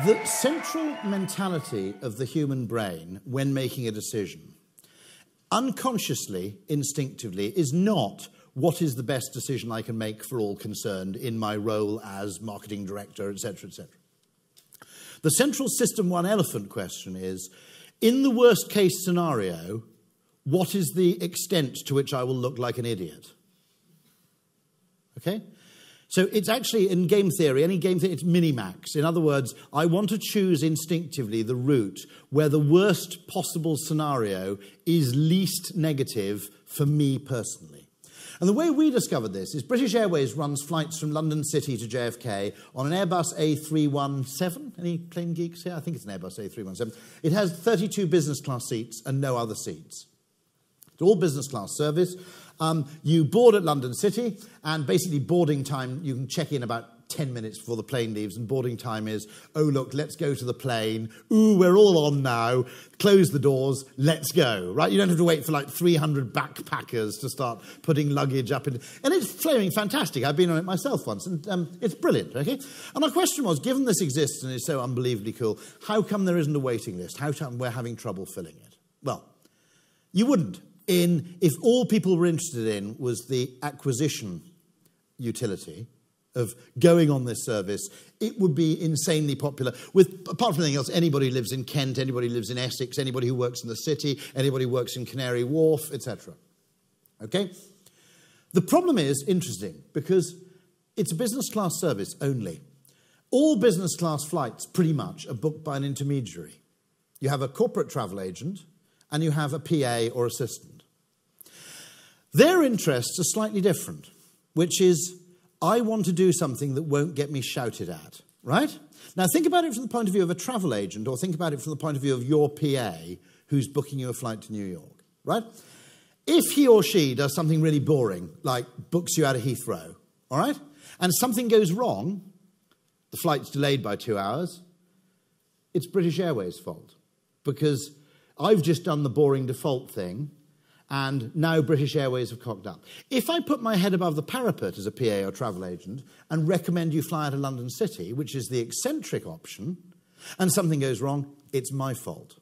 The central mentality of the human brain when making a decision, unconsciously, instinctively, is not what is the best decision I can make for all concerned in my role as marketing director, etc., etc. The central System 1 elephant question is, in the worst case scenario, what is the extent to which I will look like an idiot? Okay? So it's actually, in game theory, any game theory, it's Minimax. In other words, I want to choose instinctively the route where the worst possible scenario is least negative for me personally. And the way we discovered this is British Airways runs flights from London City to JFK on an Airbus A317. Any plane geeks here? I think it's an Airbus A317. It has 32 business class seats and no other seats. It's all business class service. You board at London City, and basically boarding time, you can check in about 10 minutes before the plane leaves, and boarding time is, oh, look, let's go to the plane. Ooh, we're all on now. Close the doors. Let's go, right? You don't have to wait for like 300 backpackers to start putting luggage up. And it's flaming fantastic. I've been on it myself once, and it's brilliant, okay? And my question was, given this exists and is so unbelievably cool, how come there isn't a waiting list? How come we're having trouble filling it? Well, you wouldn't. If all people were interested in was the acquisition utility of going on this service, it would be insanely popular. Apart from anything else, anybody who lives in Kent, anybody who lives in Essex, anybody who works in the city, anybody who works in Canary Wharf, etc. Okay? The problem is interesting because it's a business class service only. All business class flights, pretty much, are booked by an intermediary. You have a corporate travel agent and you have a PA or assistant. Their interests are slightly different, which is, I want to do something that won't get me shouted at, right? Now, think about it from the point of view of a travel agent, or think about it from the point of view of your PA who's booking you a flight to New York, right? If he or she does something really boring, like books you out of Heathrow, all right, and something goes wrong, the flight's delayed by 2 hours, it's British Airways' fault, because I've just done the boring default thing, and now British Airways have cocked up. If I put my head above the parapet as a PA or travel agent and recommend you fly out of London City, which is the eccentric option, and something goes wrong, it's my fault.